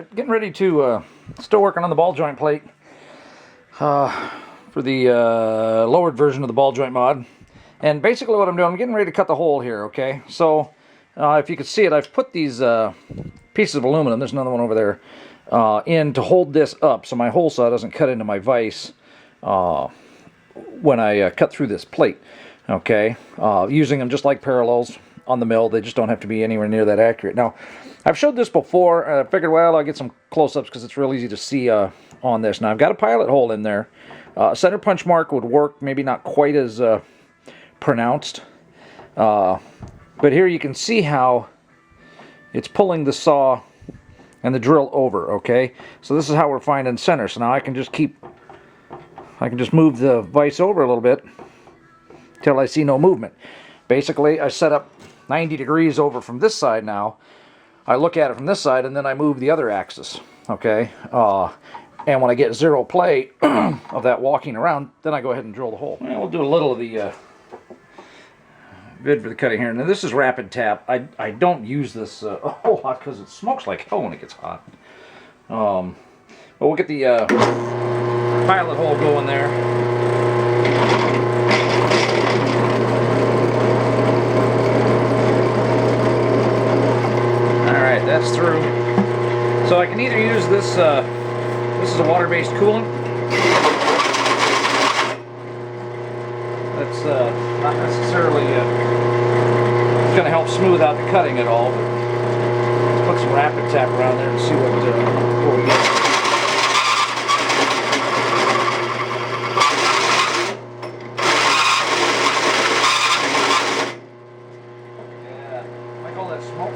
Alright, getting ready to, still working on the ball joint plate for the lowered version of the ball joint mod. And basically what I'm doing, I'm getting ready to cut the hole here, okay? So, if you can see it, I've put these pieces of aluminum, there's another one over there, in to hold this up so my hole saw doesn't cut into my vise when I cut through this plate, okay? Using them just like parallels on the mill, they just don't have to be anywhere near that accurate. Now, I've showed this before, and I figured, well, I'll get some close-ups because it's real easy to see on this. Now, I've got a pilot hole in there. Center punch mark would work, maybe not quite as pronounced. But here you can see how it's pulling the saw and the drill over, okay? So this is how we're finding center. So now I can just move the vise over a little bit until I see no movement. Basically, I set up 90 degrees over from this side now. I look at it from this side, and then I move the other axis, okay? And when I get zero play of that walking around, then I go ahead and drill the hole. And we'll do a little of the vid for the cutting here. Now, this is rapid tap. I don't use this a whole lot because it smokes like hell when it gets hot. But we'll get the pilot hole going there. That's through. So I can either use this, this is a water-based coolant. That's not necessarily going to help smooth out the cutting at all, but let's put some rapid tap around there and see what we get. Yeah, like all that smoke.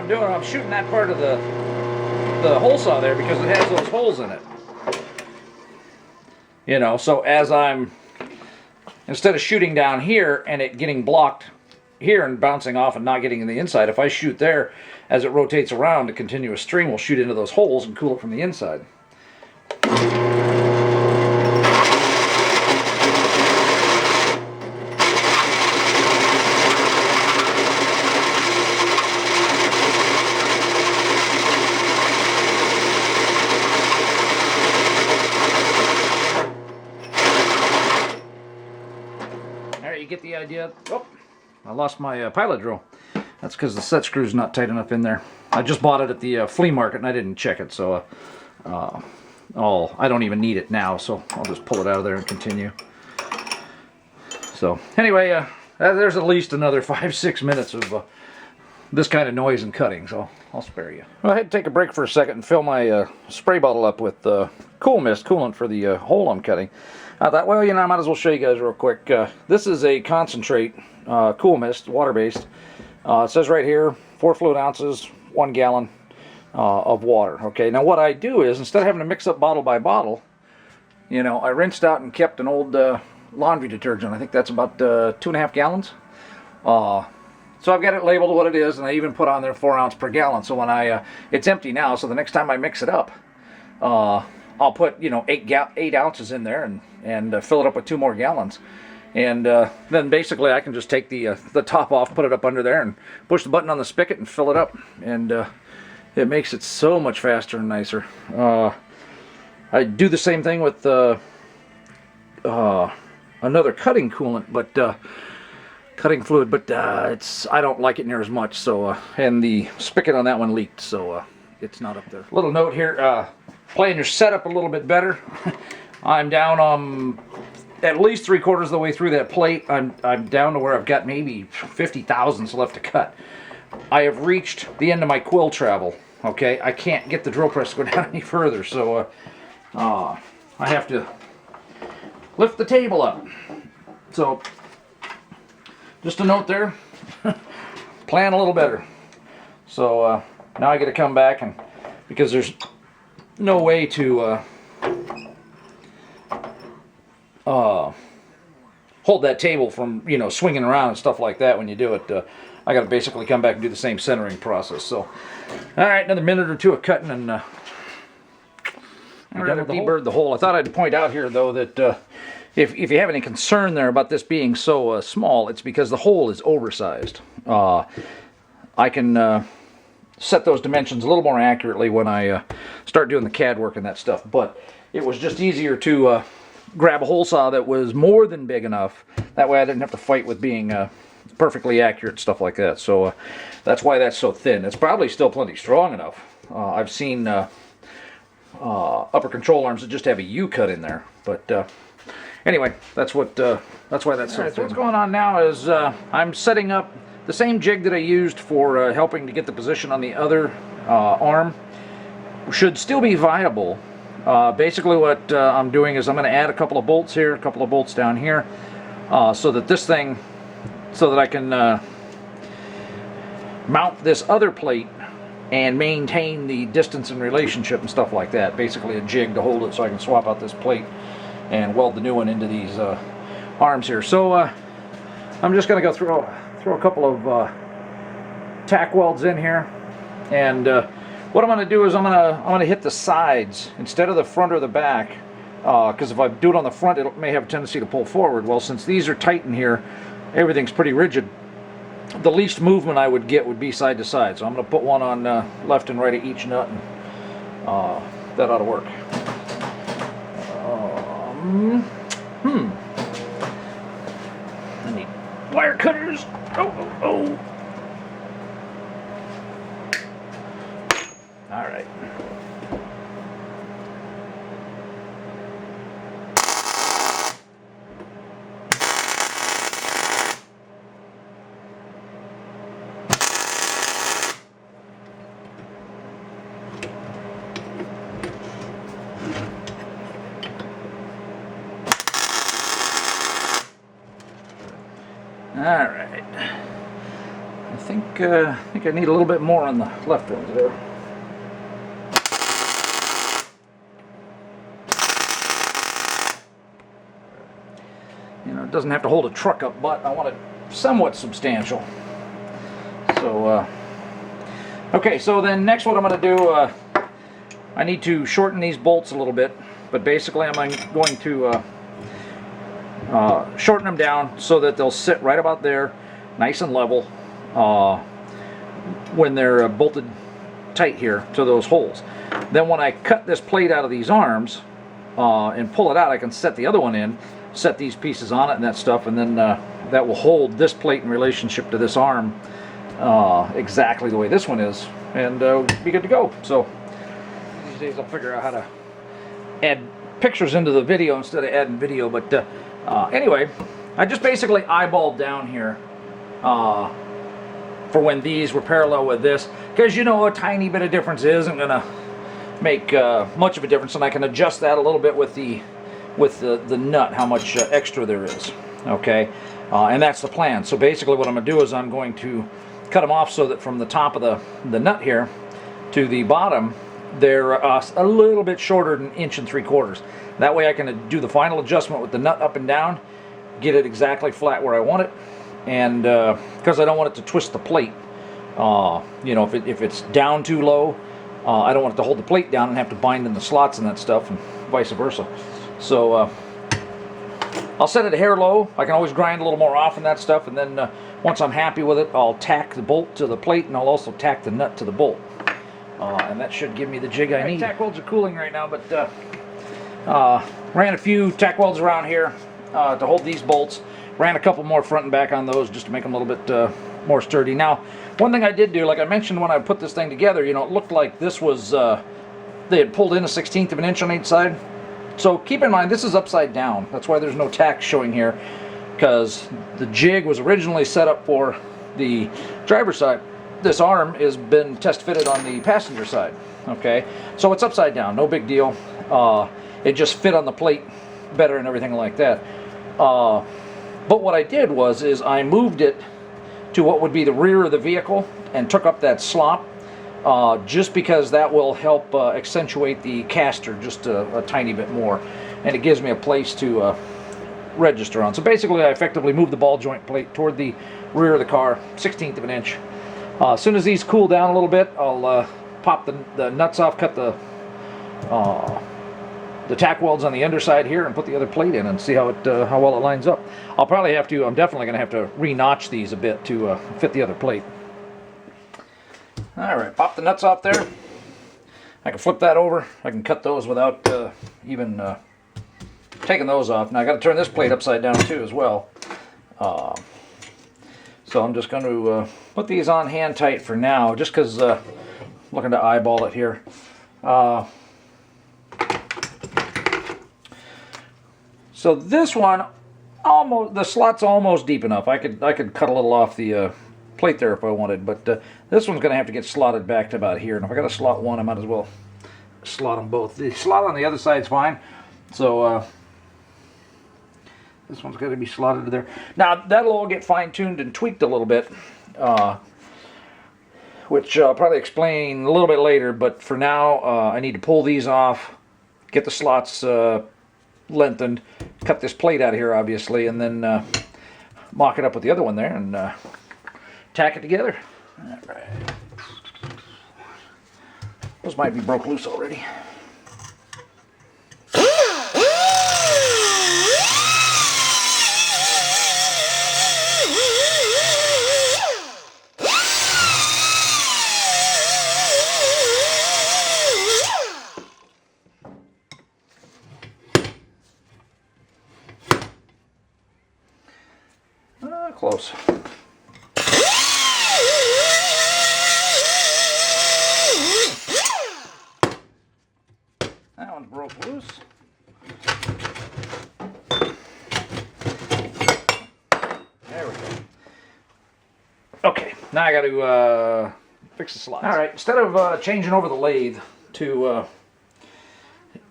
I'm shooting that part of the hole saw there because it has those holes in it. You know, so as instead of shooting down here and it getting blocked here and bouncing off and not getting in the inside, if I shoot there, as it rotates around, a continuous stream will shoot into those holes and cool it from the inside. You get the idea. Oh, I lost my pilot drill. That's because the set screw's not tight enough in there. I just bought it at the flea market and I didn't check it, so I don't even need it now, so I'll just pull it out of there and continue. So anyway, there's at least another 5-6 minutes of this kind of noise and cutting, so I'll spare you. Well, I had to take a break for a second and fill my spray bottle up with cool mist coolant for the hole I'm cutting. I thought, well, you know, I might as well show you guys real quick. This is a concentrate cool mist, water-based. It says right here, 4 fluid ounces, 1 gallon of water. Okay, now what I do is, instead of having to mix up bottle by bottle, you know, I rinsed out and kept an old laundry detergent. I think that's about 2.5 gallons. So I've got it labeled what it is, and I even put on there 4 ounce per gallon. So when it's empty now, so the next time I mix it up, I'll put, you know, 8 ounces in there and fill it up with 2 more gallons. And then basically I can just take the top off, put it up under there, and push the button on the spigot and fill it up. And it makes it so much faster and nicer. I do the same thing with another cutting coolant, but cutting fluid, but I don't like it near as much. So and the spigot on that one leaked, so it's not up there. Little note here. Playing your setup a little bit better. I'm down at least 3/4 of the way through that plate. I'm down to where I've got maybe 50 thousandths left to cut. I have reached the end of my quill travel. Okay, I can't get the drill press to go down any further, so I have to lift the table up. So just a note there. Plan a little better. So now I got to come back, and because there's no way to hold that table from, you know, swinging around and stuff like that when you do it. I got to basically come back and do the same centering process. So, all right, another minute or two of cutting, and I'd rather deburred the hole. I thought I'd point out here, though, that if you have any concern there about this being so small, it's because the hole is oversized. I can set those dimensions a little more accurately when I start doing the CAD work and that stuff, but it was just easier to grab a hole saw that was more than big enough. That way I didn't have to fight with being perfectly accurate, stuff like that. So that's why that's so thin. It's probably still plenty strong enough. I've seen upper control arms that just have a U cut in there, but anyway, that's why that's so thin. So what's going on now is I'm setting up the same jig that I used for helping to get the position on the other arm. Should still be viable. Basically what I'm doing is I'm going to add a couple of bolts here, a couple of bolts down here, so that I can mount this other plate and maintain the distance and relationship and stuff like that. Basically a jig to hold it so I can swap out this plate and weld the new one into these arms here. So I'm just going to go throw a couple of tack welds in here, and what I'm going to do is I'm going to hit the sides instead of the front or the back, because if I do it on the front it may have a tendency to pull forward. Well, since these are tight in here, everything's pretty rigid. The least movement I would get would be side to side, so I'm going to put one on left and right of each nut, and that ought to work. I need wire cutters. Oh. All right. All right. I think I need a little bit more on the left ones there. You know, it doesn't have to hold a truck up, but I want it somewhat substantial. So, okay. So then next, what I'm going to do, I need to shorten these bolts a little bit, but basically I'm going to shorten them down so that they'll sit right about there, nice and level, when they're bolted tight here to those holes. Then when I cut this plate out of these arms and pull it out, I can set the other one in, set these pieces on it and that stuff, and then that will hold this plate in relationship to this arm exactly the way this one is, and be good to go. So these days I'll figure out how to add pictures into the video instead of adding video, but anyway, I just basically eyeballed down here for when these were parallel with this, because you know a tiny bit of difference isn't going to make much of a difference, and I can adjust that a little bit with the nut, how much extra there is. Okay, and that's the plan. So basically what I'm going to do is I'm going to cut them off so that from the top of the nut here to the bottom, they're a little bit shorter than 1 3/4 inches. That way I can do the final adjustment with the nut up and down, get it exactly flat where I want it, and because I don't want it to twist the plate. You know, if it's down too low, I don't want it to hold the plate down and have to bind in the slots and that stuff, and vice versa. So I'll set it a hair low. I can always grind a little more off and that stuff, and then once I'm happy with it, I'll tack the bolt to the plate, and I'll also tack the nut to the bolt. And that should give me the jig I need. Tack welds are cooling right now, but ran a few tack welds around here to hold these bolts. Ran a couple more front and back on those just to make them a little bit more sturdy. Now, one thing I did do, like I mentioned when I put this thing together, you know, it looked like this was, they had pulled in a 1/16 of an inch on each side. So keep in mind, this is upside down. That's why there's no tack showing here, because the jig was originally set up for the driver's side. This arm has been test fitted on the passenger side. Okay, so it's upside down, no big deal. It just fit on the plate better and everything like that. But what I did is I moved it to what would be the rear of the vehicle and took up that slop, just because that will help accentuate the caster just a tiny bit more, and it gives me a place to register on. So basically I effectively moved the ball joint plate toward the rear of the car, 1/16 of an inch. As soon as these cool down a little bit, I'll pop the nuts off, cut the the tack welds on the underside here and put the other plate in and see how well it lines up. I'll probably have to, I'm definitely going to have to re-notch these a bit to fit the other plate. Alright, pop the nuts off there. I can flip that over. I can cut those without even taking those off. Now I got to turn this plate upside down too as well. So I'm just going to put these on hand tight for now, just because I'm looking to eyeball it here. So this one, the slot's almost deep enough. I could cut a little off the plate there if I wanted, but this one's going to have to get slotted back to about here. And if I got to slot one, I might as well slot them both. The slot on the other side's fine, so this one's got to be slotted to there. Now that'll all get fine-tuned and tweaked a little bit, which I'll probably explain a little bit later. But for now, I need to pull these off, get the slots lengthened, cut this plate out of here obviously, and then mock it up with the other one there and tack it together. All right. Those might be broke loose already. Close. That one's broke loose. There we go. Okay, now I got to fix the slots. All right, instead of changing over the lathe to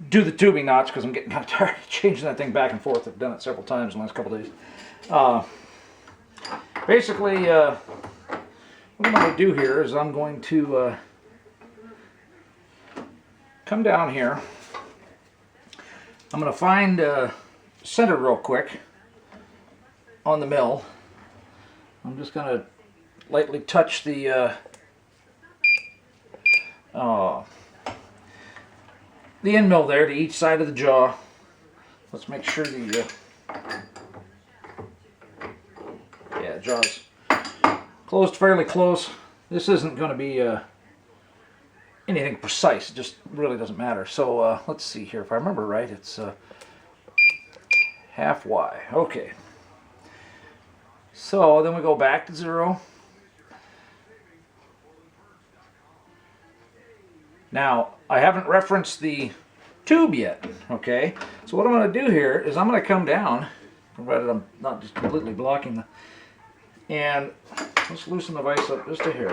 do the tubing knots, because I'm getting kind of tired of changing that thing back and forth. I've done it several times in the last couple of days. Basically, what I'm going to do here is I'm going to come down here. I'm going to find center real quick on the mill. I'm just going to lightly touch the end mill there to each side of the jaw. Let's make sure the jaw's closed fairly close. This isn't going to be anything precise. It just really doesn't matter. So let's see here. If I remember right, it's half Y. Okay. So then we go back to 0. Now, I haven't referenced the tube yet. Okay. So what I'm going to do here is I'm going to come down, provided I'm not just completely blocking the... And let's loosen the vise up just a hair.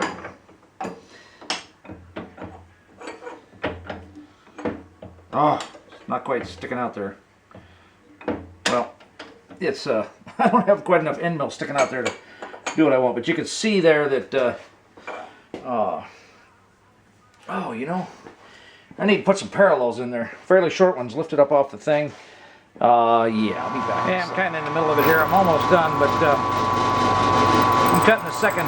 Oh, not quite sticking out there. Well, it's I don't have quite enough end mill sticking out there to do what I want, but you can see there that oh, you know, I need to put some parallels in there. Fairly short ones lifted up off the thing. Yeah, I'll be back. Yeah, I'm kind of in the middle of it here. I'm almost done, but I'm cutting the second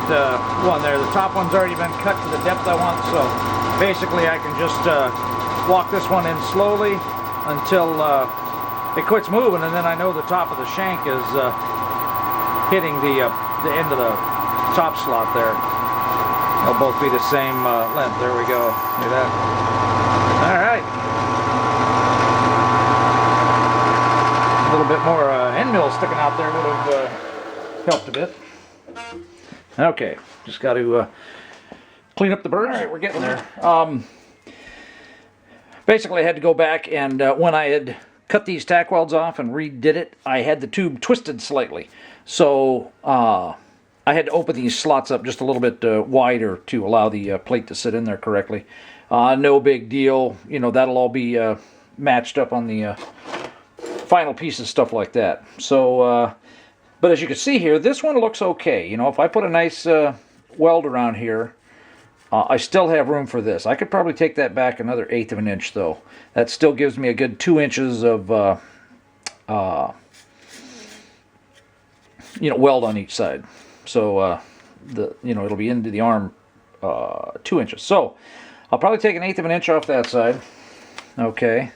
one there. The top one's already been cut to the depth I want, so basically I can just walk this one in slowly until it quits moving, and then I know the top of the shank is hitting the end of the top slot there. They'll both be the same length. There we go. Look at that. All right. A little bit more end mill sticking out there would have helped a bit. Okay, just got to clean up the birds. All right, we're getting there. Basically, I had to go back, and when I had cut these tack welds off and redid it, I had the tube twisted slightly. So I had to open these slots up just a little bit wider to allow the plate to sit in there correctly. No big deal. You know, that'll all be matched up on the final pieces, stuff like that. So, but as you can see here, this one looks okay. You know, if I put a nice weld around here, I still have room for this. I could probably take that back another 1/8 of an inch, though. That still gives me a good 2 inches of you know, weld on each side. So it'll be into the arm 2 inches. So I'll probably take an 1/8 of an inch off that side. Okay.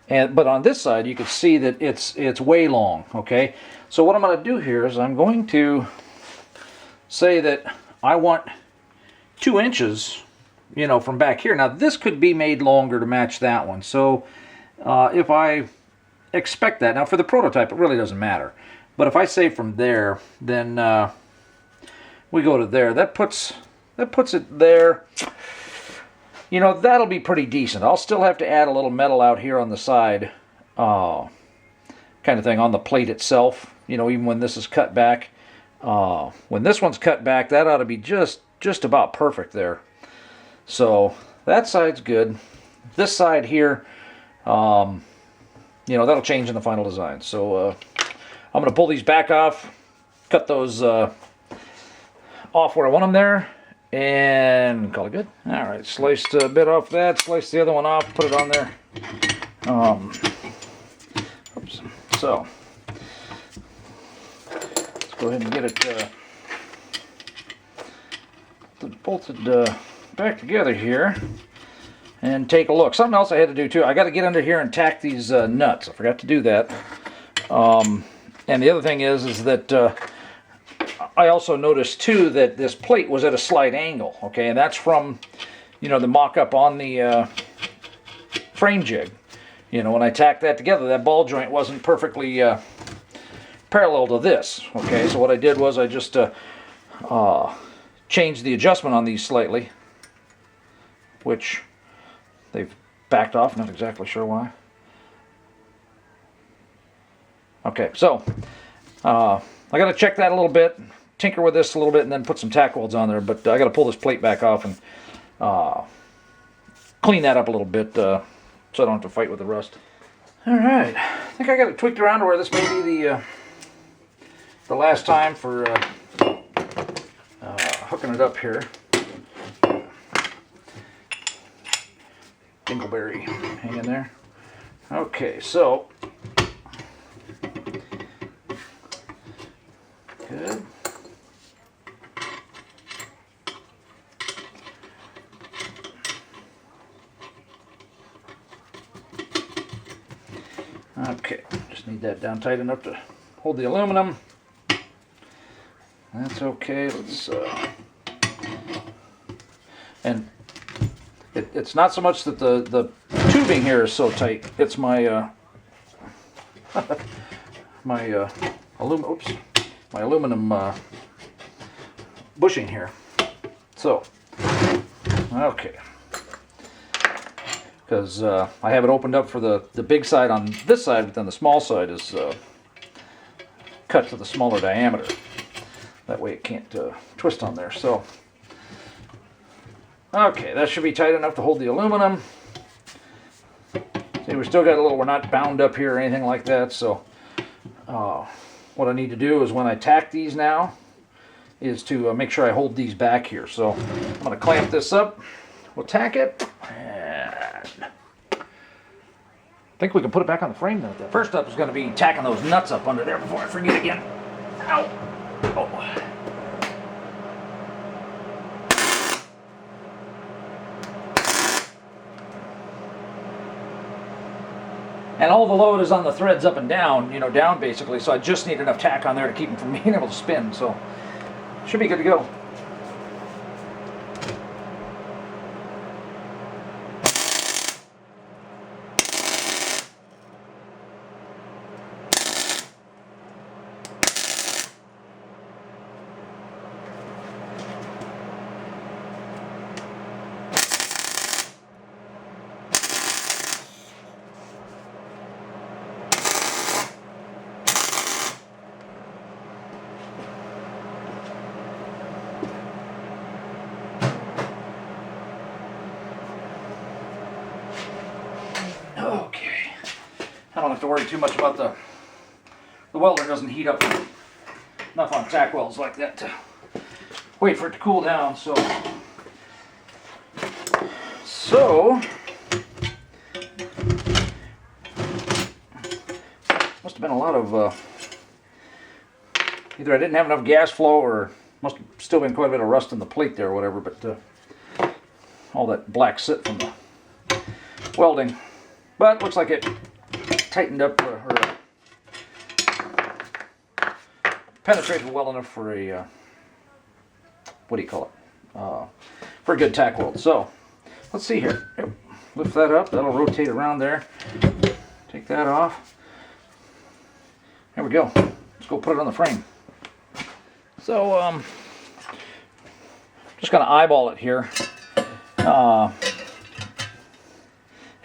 but on this side you can see that it's way long. Okay, so what I'm going to do here is I'm going to say that I want 2 inches, you know, from back here. Now this could be made longer to match that one. So if I expect that, now for the prototype it really doesn't matter, but if I say from there, then we go to there, that puts it there. You know, that'll be pretty decent. I'll still have to add a little metal out here on the side, kind of thing, on the plate itself, you know, even when this is cut back. When this one's cut back, that ought to be just about perfect there. So that side's good. This side here, you know, that'll change in the final design. So I'm going to pull these back off, cut those off where I want them there, and call it good. All right, sliced a bit off that, slice the other one off, put it on there. Oops. So let's go ahead and get it bolted back together here and take a look. Something else I had to do too, I got to get under here and tack these nuts. I forgot to do that. And the other thing is that I also noticed too that this plate was at a slight angle, okay, and that's from, you know, the mock-up on the frame jig. You know, when I tacked that together, that ball joint wasn't perfectly parallel to this, okay. So what I did was I just changed the adjustment on these slightly, which they've backed off, not exactly sure why. Okay, so I got to check that a little bit, tinker with this a little bit, and then put some tack welds on there. But I got to pull this plate back off and clean that up a little bit so I don't have to fight with the rust. All right, I think I got it tweaked around to where this may be the last time for hooking it up here. Dingleberry hanging there. Okay, so good. Okay, just need that down tight enough to hold the aluminum. That's okay. Let's and it's not so much that the tubing here is so tight. It's my my aluminum bushing here. So okay, because I have it opened up for the big side on this side, but then the small side is cut to the smaller diameter. That way it can't twist on there. So okay, that should be tight enough to hold the aluminum. See, we still got a little, we're not bound up here or anything like that. So what I need to do is when I tack these now is to make sure I hold these back here. So I'm going to clamp this up. We'll tack it. And I think we can put it back on the frame now. First up is going to be tacking those nuts up under there before I forget again. Ow! Oh. And all the load is on the threads up and down, you know, down basically, so I just need enough tack on there to keep them from being able to spin, so should be good to go. Okay, I don't have to worry too much about the welder doesn't heat up enough on tack welds like that to wait for it to cool down. So must have been a lot of either I didn't have enough gas flow or must have still been quite a bit of rust in the plate there or whatever, but all that black soot from the welding. But looks like it tightened up or penetrated well enough for a what do you call it? For a good tack weld. So let's see here. Yep. Lift that up. That'll rotate around there. Take that off. There we go. Let's go put it on the frame. So just gonna eyeball it here. As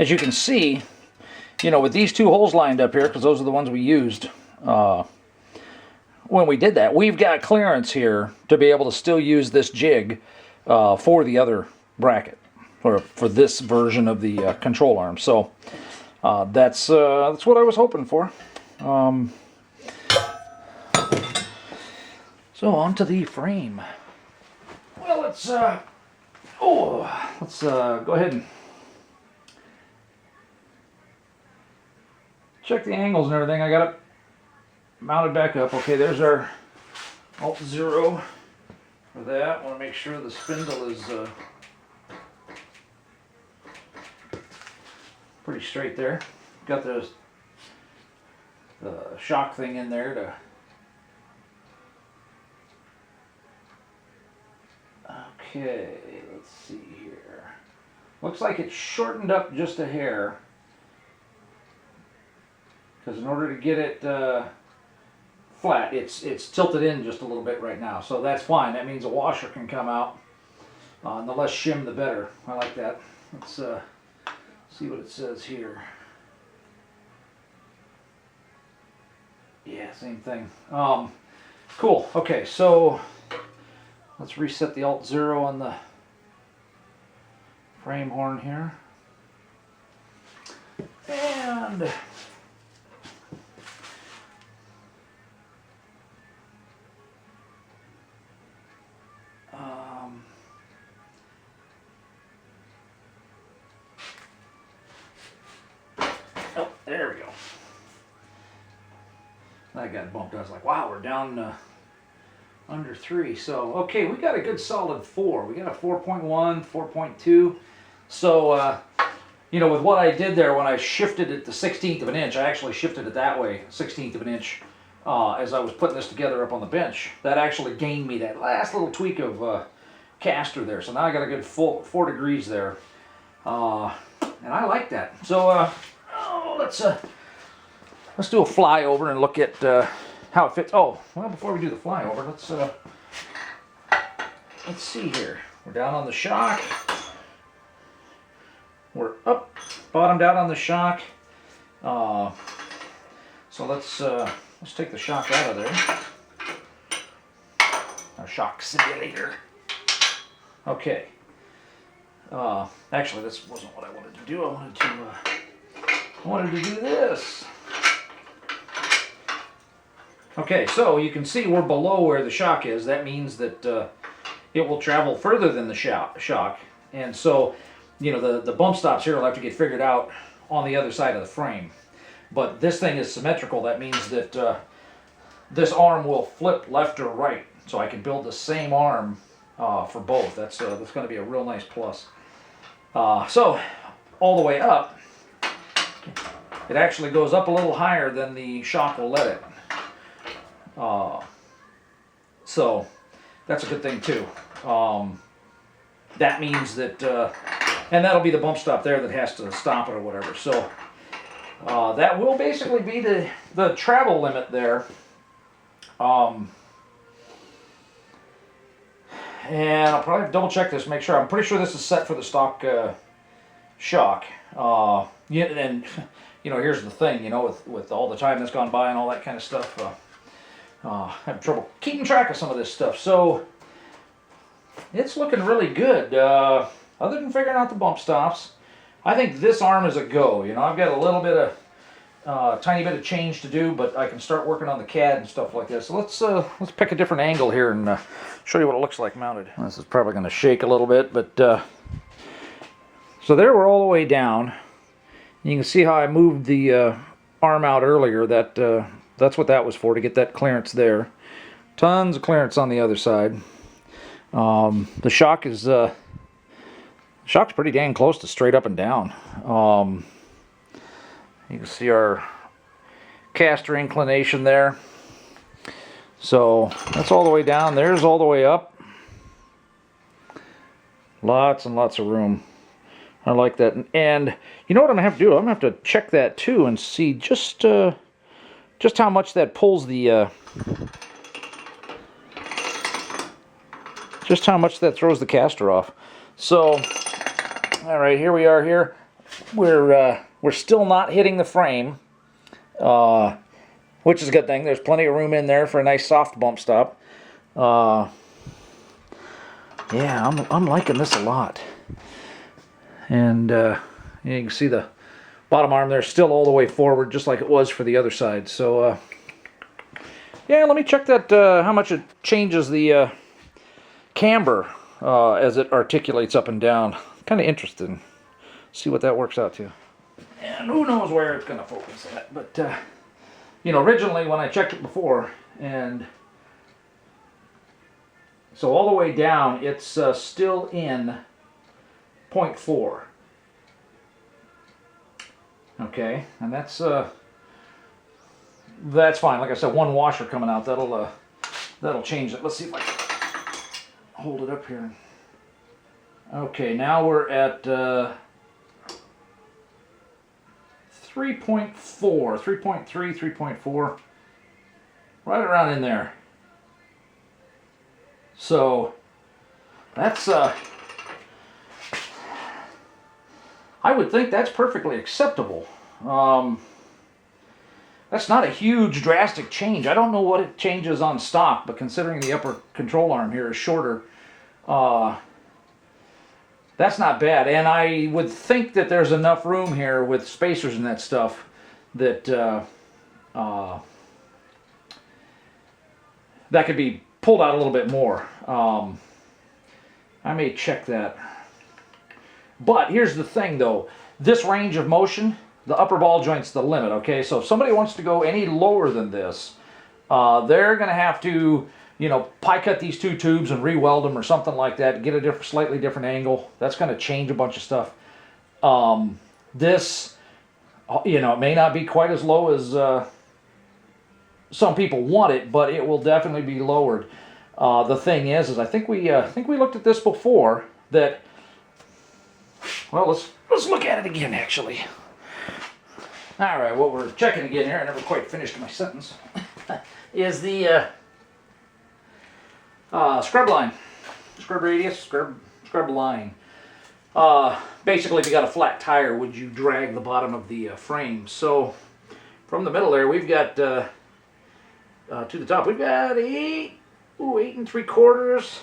you can see, with these two holes lined up here, because those are the ones we used when we did that, we've got clearance here to be able to still use this jig for the other bracket, or for this version of the control arm. So that's what I was hoping for. So on to the frame. Well, let's go ahead and check the angles and everything. I got it mounted back up. Okay, there's our Alt-0 for that. I want to make sure the spindle is pretty straight there. Got the shock thing in there to... Okay, let's see here. Looks like it's shortened up just a hair, because in order to get it flat, it's tilted in just a little bit right now. So that's fine. That means a washer can come out. And the less shim, the better. I like that. Let's see what it says here. Yeah, same thing. Cool. Okay, so let's reset the Alt-0 on the frame horn here. And oh, there we go. That got bumped. I was like, wow, we're down under 3. So, okay, we got a good solid 4. We got a 4.1, 4.2. So, with what I did there when I shifted it to 1/16 of an inch, I actually shifted it that way, 1/16 of an inch, as I was putting this together up on the bench. That actually gained me that last little tweak of caster there. So now I got a good full 4 degrees there. And I like that. So, let's do a flyover and look at how it fits. Oh, well, before we do the flyover, let's see here. We're down on the shock. We're up, bottomed out on the shock. So let's take the shock out of there. Our shock simulator. Okay. Actually, this wasn't what I wanted to do. I wanted to do this. Okay, so you can see we're below where the shock is. That means that it will travel further than the shock. And so, the bump stops here will have to get figured out on the other side of the frame. But this thing is symmetrical. That means that this arm will flip left or right. So I can build the same arm for both. That's going to be a real nice plus. So, all the way up, it actually goes up a little higher than the shock will let it. So that's a good thing too. That means that, and that'll be the bump stop there that has to stop it or whatever. So that will basically be the travel limit there. And I'll probably double check this, make sure. I'm pretty sure this is set for the stock shock. Yeah, and here's the thing, with all the time that's gone by and all that kind of stuff. I have trouble keeping track of some of this stuff, so it's looking really good. Other than figuring out the bump stops, I think this arm is a go. I've got a little bit of tiny bit of change to do, but I can start working on the CAD and stuff like this. So let's pick a different angle here and show you what it looks like mounted. This is probably going to shake a little bit, but so there we're all the way down. You can see how I moved the arm out earlier. That's what that was for, to get that clearance there. Tons of clearance on the other side. The shock is shock's pretty dang close to straight up and down. You can see our caster inclination there. So that's all the way down. There's all the way up. Lots and lots of room. I like that. And you know what I'm gonna have to do? I'm gonna have to check that too and see just how much that pulls the just how much that throws the caster off. So, all right, here we are. Here we're still not hitting the frame, which is a good thing. There's plenty of room in there for a nice soft bump stop. Yeah, I'm liking this a lot. And you can see the bottom arm there still all the way forward, just like it was for the other side. So yeah, let me check that how much it changes the camber as it articulates up and down. Kind of interesting. See what that works out to. And who knows where it's going to focus at. But you know, originally when I checked it before, and so all the way down, it's still in 0.4. Okay, and that's fine. Like I said, one washer coming out, that'll change it. Let's see if I can hold it up here. Okay, now we're at 3.4, 3.3, 3.4, right around in there. So that's I would think that's perfectly acceptable. That's not a huge drastic change. I don't know what it changes on stock, but considering the upper control arm here is shorter, that's not bad. And I would think that there's enough room here with spacers and that stuff that that could be pulled out a little bit more. I may check that. But here's the thing though, this range of motion, the upper ball joint's the limit, okay? So if somebody wants to go any lower than this, they're gonna have to, you know, pie cut these two tubes and re-weld them or something like that, get a slightly different angle. That's gonna change a bunch of stuff. This, you know, it may not be quite as low as some people want it, but it will definitely be lowered. The thing is I think we looked at this before. That, well, let's look at it again actually. All right, what we're checking again here, I never quite finished my sentence, is the scrub line, scrub radius, scrub line. Basically, if you got a flat tire, would you drag the bottom of the frame? So from the middle there, we've got to the top, we've got 8 3/4.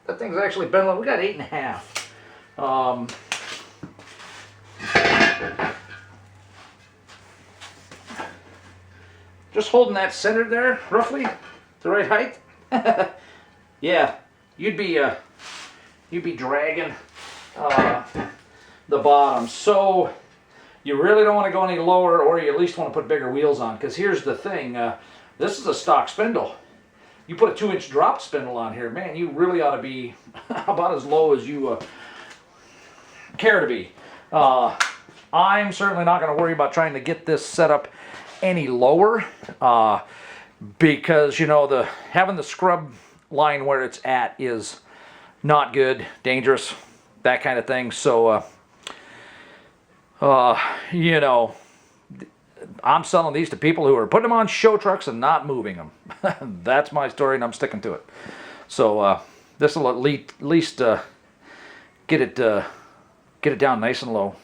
That thing's actually bent a little. We got 8.5. Just holding that centered there, roughly, the right height. Yeah, you'd be dragging the bottom. So you really don't want to go any lower, or you at least want to put bigger wheels on. Because here's the thing: this is a stock spindle. You put a 2-inch drop spindle on here, man, you really ought to be about as low as you care to be. I'm certainly not going to worry about trying to get this set up any lower, because, you know, having the scrub line where it's at is not good, dangerous, that kind of thing. So, you know, I'm selling these to people who are putting them on show trucks and not moving them. That's my story, and I'm sticking to it. So this will at least get it down nice and low.